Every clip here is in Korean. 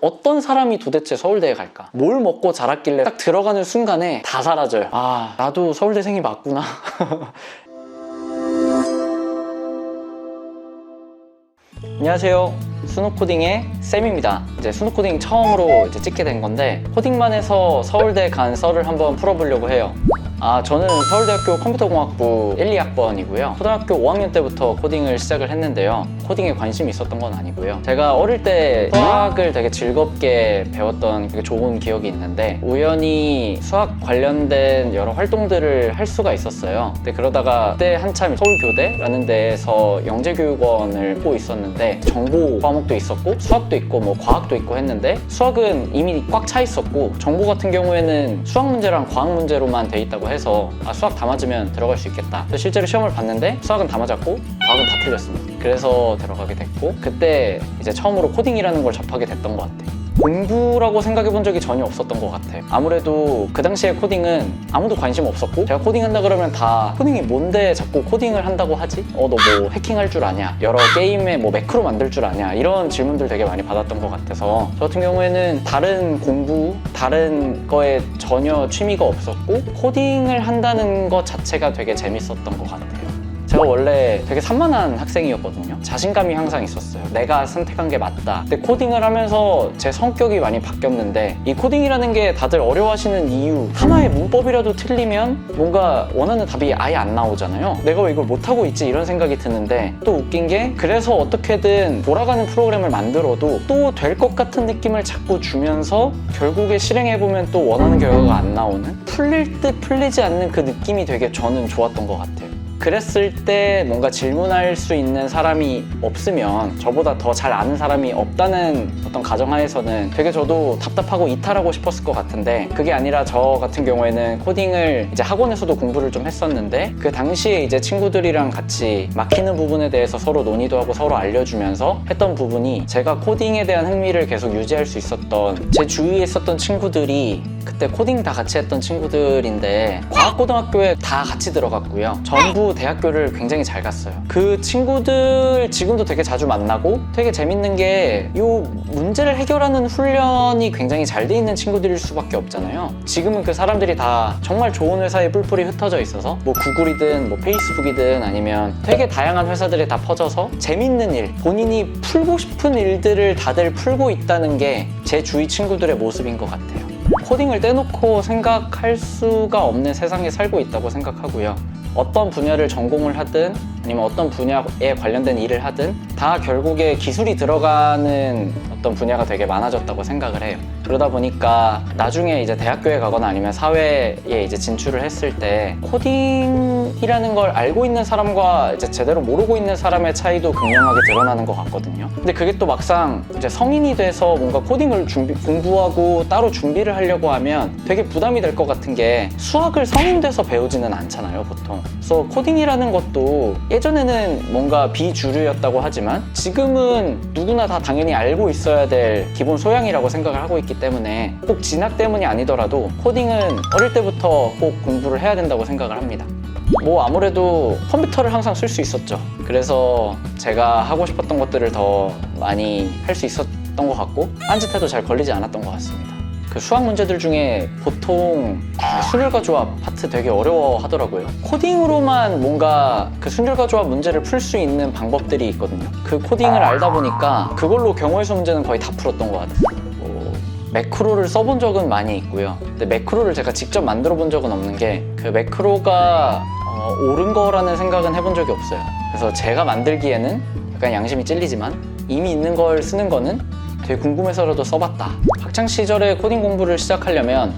어떤 사람이 도대체 서울대에 갈까? 뭘 먹고 자랐길래 딱 들어가는 순간에 다 사라져요. 아, 나도 서울대생이 맞구나. 안녕하세요. 순호코딩의 쌤입니다. 이제 순호코딩 처음으로 찍게 된 건데 코딩만 해서 서울대 간 썰을 한번 풀어보려고 해요. 저는 서울대학교 컴퓨터공학부 1, 2학번이고요. 초등학교 5학년 때부터 코딩을 시작을 했는데요. 코딩에 관심이 있었던 건 아니고요. 제가 어릴 때 수학을 되게 즐겁게 배웠던 되게 좋은 기억이 있는데 우연히 수학 관련된 여러 활동들을 할 수가 있었어요. 근데 그러다가 그때 한참 서울교대라는 데에서 영재교육원을 하고 있었는데 정보 과목도 있었고 수학도 있고 뭐 과학도 있고 했는데 수학은 이미 꽉 차 있었고 정보 같은 경우에는 수학 문제랑 과학 문제로만 돼 있다고 해서 수학 다 맞으면 들어갈 수 있겠다. 그래서 실제로 시험을 봤는데 수학은 다 맞았고 과학은 다 틀렸습니다. 그래서 들어가게 됐고 그때 이제 처음으로 코딩이라는 걸 접하게 됐던 것 같아요. 공부라고 생각해 본 적이 전혀 없었던 것 같아요. 아무래도 그 당시에 코딩은 아무도 관심 없었고 제가 코딩한다 그러면 다 코딩이 뭔데 자꾸 코딩을 한다고 하지? 너 뭐 해킹할 줄 아냐? 여러 게임에 뭐 매크로 만들 줄 아냐? 이런 질문들 되게 많이 받았던 것 같아서 저 같은 경우에는 다른 공부, 다른 거에 전혀 취미가 없었고 코딩을 한다는 것 자체가 되게 재밌었던 것 같아요. 제가 원래 되게 산만한 학생이었거든요. 자신감이 항상 있었어요. 내가 선택한 게 맞다. 근데 코딩을 하면서 제 성격이 많이 바뀌었는데 이 코딩이라는 게 다들 어려워하시는 이유 하나의 문법이라도 틀리면 뭔가 원하는 답이 아예 안 나오잖아요. 내가 왜 이걸 못하고 있지 이런 생각이 드는데 또 웃긴 게 그래서 어떻게든 돌아가는 프로그램을 만들어도 또 될 것 같은 느낌을 자꾸 주면서 결국에 실행해보면 또 원하는 결과가 안 나오는 풀릴 듯 풀리지 않는 그 느낌이 되게 저는 좋았던 것 같아요. 그랬을 때 뭔가 질문할 수 있는 사람이 없으면 저보다 더 잘 아는 사람이 없다는 어떤 가정하에서는 되게 저도 답답하고 이탈하고 싶었을 것 같은데 그게 아니라 저 같은 경우에는 코딩을 이제 학원에서도 공부를 좀 했었는데 그 당시에 이제 친구들이랑 같이 막히는 부분에 대해서 서로 논의도 하고 서로 알려주면서 했던 부분이 제가 코딩에 대한 흥미를 계속 유지할 수 있었던 제 주위에 있었던 친구들이 그때 코딩 다 같이 했던 친구들인데 과학고등학교에 다 같이 들어갔고요. 전부 대학교를 굉장히 잘 갔어요. 그 친구들 지금도 되게 자주 만나고 되게 재밌는 게 이 문제를 해결하는 훈련이 굉장히 잘 돼 있는 친구들일 수밖에 없잖아요. 지금은 그 사람들이 다 정말 좋은 회사에 뿔뿔이 흩어져 있어서 뭐 구글이든 뭐 페이스북이든 아니면 되게 다양한 회사들에 다 퍼져서 재밌는 일, 본인이 풀고 싶은 일들을 다들 풀고 있다는 게 제 주위 친구들의 모습인 것 같아요. 코딩을 떼놓고 생각할 수가 없는 세상에 살고 있다고 생각하고요. 어떤 분야를 전공을 하든 아니면 어떤 분야에 관련된 일을 하든 다 결국에 기술이 들어가는 어떤 분야가 되게 많아졌다고 생각을 해요. 그러다 보니까 나중에 이제 대학교에 가거나 아니면 사회에 이제 진출을 했을 때 코딩이라는 걸 알고 있는 사람과 이제 제대로 모르고 있는 사람의 차이도 극명하게 드러나는 것 같거든요. 근데 그게 또 막상 이제 성인이 돼서 뭔가 코딩을 공부하고 따로 준비를 하려고 하면 되게 부담이 될 것 같은 게 수학을 성인 돼서 배우지는 않잖아요, 보통. 그래서 코딩이라는 것도 예전에는 뭔가 비주류였다고 하지만 지금은 누구나 다 당연히 알고 있어야 될 기본 소양이라고 생각을 하고 있기 때문에 꼭 진학 때문이 아니더라도 코딩은 어릴 때부터 꼭 공부를 해야 된다고 생각을 합니다. 뭐 아무래도 컴퓨터를 항상 쓸 수 있었죠. 그래서 제가 하고 싶었던 것들을 더 많이 할 수 있었던 것 같고 딴짓해도 잘 걸리지 않았던 것 같습니다. 그 수학 문제들 중에 보통 순열과 조합 파트 되게 어려워 하더라고요. 코딩으로만 뭔가 그 순열과 조합 문제를 풀 수 있는 방법들이 있거든요. 그 코딩을 알다 보니까 그걸로 경우의 수 문제는 거의 다 풀었던 것 같아요. 매크로를 써본 적은 많이 있고요. 근데 매크로를 제가 직접 만들어 본 적은 없는 게 그 매크로가 옳은 거라는 생각은 해본 적이 없어요. 그래서 제가 만들기에는 약간 양심이 찔리지만 이미 있는 걸 쓰는 거는 되게 궁금해서라도 써봤다. 학창시절에 코딩 공부를 시작하려면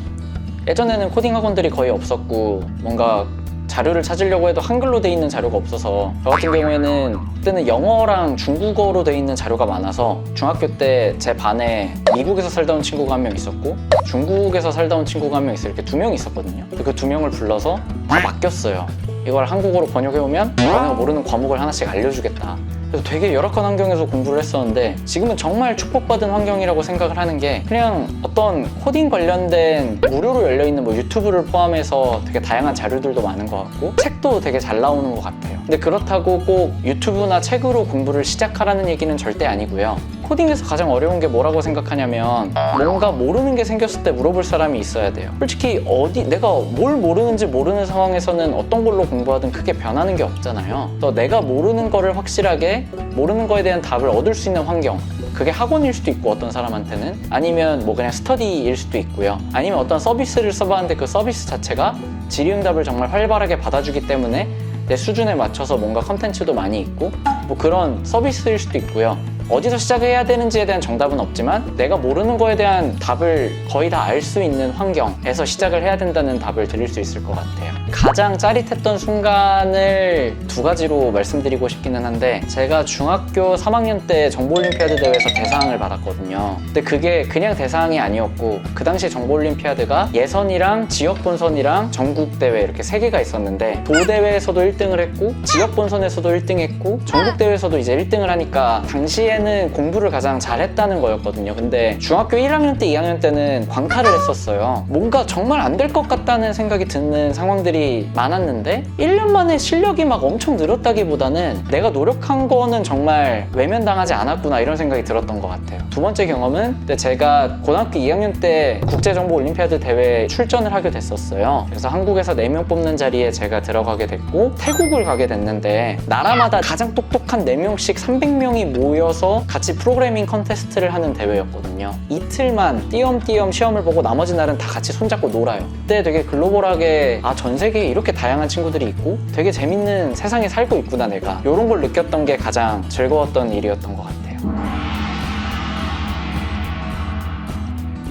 예전에는 코딩 학원들이 거의 없었고 뭔가 자료를 찾으려고 해도 한글로 돼 있는 자료가 없어서 저 같은 경우에는 그때는 영어랑 중국어로 돼 있는 자료가 많아서 중학교 때 제 반에 미국에서 살다 온 친구가 한 명 있었고 중국에서 살다 온 친구가 한 명 있어요. 이렇게 2명 있었거든요. 그 2명을 불러서 다 맡겼어요. 이걸 한국어로 번역해오면 너네가 모르는 과목을 하나씩 알려주겠다. 그래서 되게 열악한 환경에서 공부를 했었는데 지금은 정말 축복받은 환경이라고 생각을 하는 게 그냥 어떤 코딩 관련된 무료로 열려있는 뭐 유튜브를 포함해서 되게 다양한 자료들도 많은 것 같고 책도 되게 잘 나오는 것 같아요. 근데 그렇다고 꼭 유튜브나 책으로 공부를 시작하라는 얘기는 절대 아니고요. 코딩에서 가장 어려운 게 뭐라고 생각하냐면 뭔가 모르는 게 생겼을 때 물어볼 사람이 있어야 돼요. 솔직히 내가 뭘 모르는지 모르는 상황에서는 어떤 걸로 공부하든 크게 변하는 게 없잖아요. 또 내가 모르는 거를 확실하게 모르는 거에 대한 답을 얻을 수 있는 환경, 그게 학원일 수도 있고 어떤 사람한테는 아니면 뭐 그냥 스터디일 수도 있고요. 아니면 어떤 서비스를 써봤는데 그 서비스 자체가 질의응답을 정말 활발하게 받아주기 때문에 내 수준에 맞춰서 뭔가 컨텐츠도 많이 있고 뭐 그런 서비스일 수도 있고요. 어디서 시작해야 되는지에 대한 정답은 없지만 내가 모르는 거에 대한 답을 거의 다 알 수 있는 환경에서 시작을 해야 된다는 답을 드릴 수 있을 것 같아요. 가장 짜릿했던 순간을 두 가지로 말씀드리고 싶기는 한데 제가 중학교 3학년 때 정보올림피아드 대회에서 대상을 받았거든요. 근데 그게 그냥 대상이 아니었고 그 당시 정보올림피아드가 예선이랑 지역본선이랑 전국대회 이렇게 3개가 있었는데 도대회에서도 1등을 했고 지역본선에서도 1등 했고 전국대회에서도 이제 1등을 하니까 당시에는 공부를 가장 잘했다는 거였거든요. 근데 중학교 1학년 때 2학년 때는 광탈을 했었어요. 뭔가 정말 안 될 것 같다는 생각이 드는 상황들이 많았는데 1년 만에 실력이 막 엄청 늘었다기보다는 내가 노력한 거는 정말 외면당하지 않았구나 이런 생각이 들었던 것 같아요. 두 번째 경험은 그때 제가 고등학교 2학년 때 국제정보올림피아드 대회에 출전을 하게 됐었어요. 그래서 한국에서 4명 뽑는 자리에 제가 들어가게 됐고 태국을 가게 됐는데 나라마다 가장 똑똑한 4명씩 300명이 모여서 같이 프로그래밍 컨테스트를 하는 대회였거든요. 이틀만 띄엄띄엄 시험을 보고 나머지 날은 다 같이 손잡고 놀아요. 그때 되게 글로벌하게 전 세계에 이렇게 다양한 친구들이 있고 되게 재밌는 세상에 살고 있구나 내가 이런 걸 느꼈던 게 가장 즐거웠던 일이었던 것 같아요.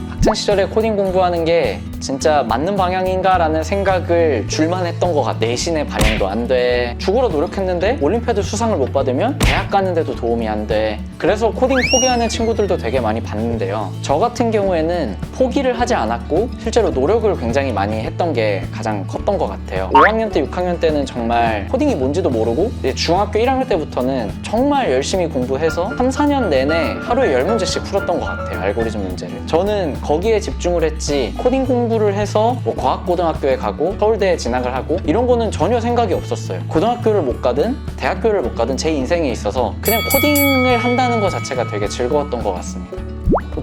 학창 시절에 코딩 공부하는 게 진짜 맞는 방향인가 라는 생각을 줄만 했던 것 같아. 내신의 반영도 안 돼. 죽으러 노력했는데 올림피아드 수상을 못 받으면 대학 가는데도 도움이 안 돼. 그래서 코딩 포기하는 친구들도 되게 많이 봤는데요. 저 같은 경우에는 포기를 하지 않았고 실제로 노력을 굉장히 많이 했던 게 가장 컸던 것 같아요. 5학년 때 6학년 때는 정말 코딩이 뭔지도 모르고 중학교 1학년 때부터는 정말 열심히 공부해서 3, 4년 내내 하루에 10문제씩 풀었던 것 같아요. 알고리즘 문제를. 저는 거기에 집중을 했지 코딩 공부를 해서 뭐 과학고등학교에 가고 서울대에 진학을 하고 이런 거는 전혀 생각이 없었어요. 고등학교를 못 가든 대학교를 못 가든 제 인생에 있어서 그냥 코딩을 한다는 것 자체가 되게 즐거웠던 것 같습니다.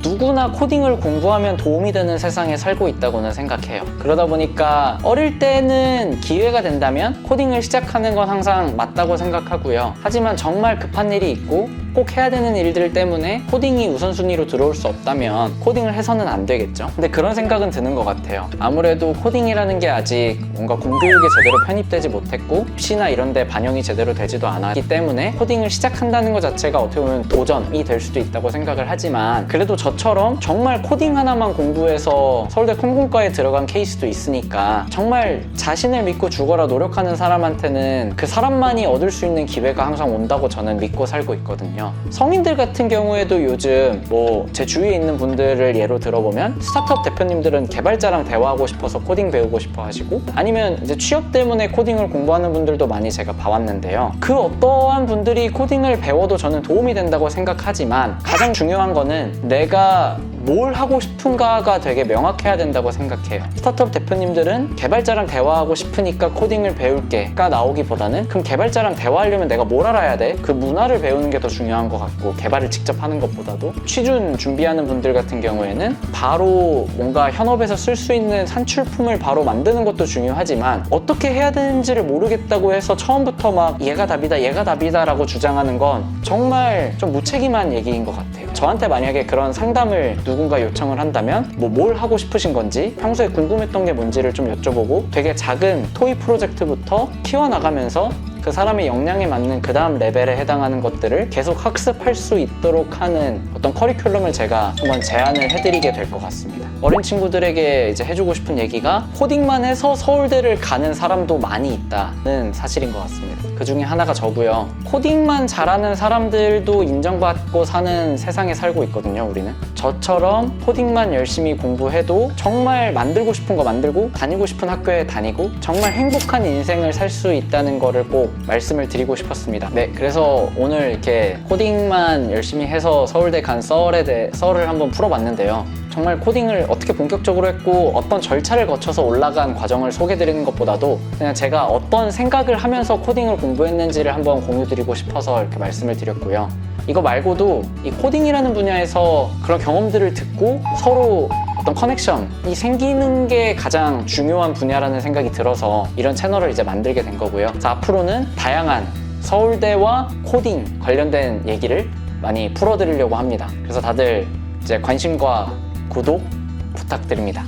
누구나 코딩을 공부하면 도움이 되는 세상에 살고 있다고는 생각해요. 그러다 보니까 어릴 때는 기회가 된다면 코딩을 시작하는 건 항상 맞다고 생각하고요. 하지만 정말 급한 일이 있고 꼭 해야 되는 일들 때문에 코딩이 우선순위로 들어올 수 없다면 코딩을 해서는 안 되겠죠. 근데 그런 생각은 드는 것 같아요. 아무래도 코딩이라는 게 아직 뭔가 공교육에 제대로 편입되지 못했고 입시나 이런 데 반영이 제대로 되지도 않았기 때문에 코딩을 시작한다는 것 자체가 어떻게 보면 도전이 될 수도 있다고 생각을 하지만 그래도 저처럼 정말 코딩 하나만 공부해서 서울대 컴공과에 들어간 케이스도 있으니까 정말 자신을 믿고 죽어라 노력하는 사람한테는 그 사람만이 얻을 수 있는 기회가 항상 온다고 저는 믿고 살고 있거든요. 성인들 같은 경우에도 요즘 뭐 제 주위에 있는 분들을 예로 들어보면 스타트업 대표님들은 개발자랑 대화하고 싶어서 코딩 배우고 싶어 하시고 아니면 이제 취업 때문에 코딩을 공부하는 분들도 많이 제가 봐왔는데요. 그 어떠한 분들이 코딩을 배워도 저는 도움이 된다고 생각하지만 가장 중요한 거는 내가 뭘 하고 싶은가가 되게 명확해야 된다고 생각해요. 스타트업 대표님들은 개발자랑 대화하고 싶으니까 코딩을 배울게가 나오기보다는 그럼 개발자랑 대화하려면 내가 뭘 알아야 돼? 그 문화를 배우는 게 더 중요한 것 같고 개발을 직접 하는 것보다도 취준 준비하는 분들 같은 경우에는 바로 뭔가 현업에서 쓸 수 있는 산출품을 바로 만드는 것도 중요하지만 어떻게 해야 되는지를 모르겠다고 해서 처음부터 막 얘가 답이다 라고 주장하는 건 정말 좀 무책임한 얘기인 것 같아요. 저한테 만약에 그런 상담을 누군가 요청을 한다면 뭘 하고 싶으신 건지 평소에 궁금했던 게 뭔지를 좀 여쭤보고 되게 작은 토이 프로젝트부터 키워나가면서 그 사람의 역량에 맞는 그 다음 레벨에 해당하는 것들을 계속 학습할 수 있도록 하는 어떤 커리큘럼을 제가 한번 제안을 해드리게 될 것 같습니다. 어린 친구들에게 이제 해주고 싶은 얘기가 코딩만 해서 서울대를 가는 사람도 많이 있다는 사실인 것 같습니다. 그 중에 하나가 저고요. 코딩만 잘하는 사람들도 인정받고 사는 세상에 살고 있거든요, 우리는. 저처럼 코딩만 열심히 공부해도 정말 만들고 싶은 거 만들고 다니고 싶은 학교에 다니고 정말 행복한 인생을 살 수 있다는 거를 꼭 말씀을 드리고 싶었습니다. 네, 그래서 오늘 이렇게 코딩만 열심히 해서 서울대 간 썰을 한번 풀어봤는데요. 정말 코딩을 어떻게 본격적으로 했고 어떤 절차를 거쳐서 올라간 과정을 소개드리는 것보다도 그냥 제가 어떤 생각을 하면서 코딩을 공부했는지를 한번 공유드리고 싶어서 이렇게 말씀을 드렸고요. 이거 말고도 이 코딩이라는 분야에서 그런 경험들을 듣고 서로 어떤 커넥션이 생기는 게 가장 중요한 분야라는 생각이 들어서 이런 채널을 이제 만들게 된 거고요. 그래서 앞으로는 다양한 서울대와 코딩 관련된 얘기를 많이 풀어드리려고 합니다. 그래서 다들 이제 관심과 구독 부탁드립니다.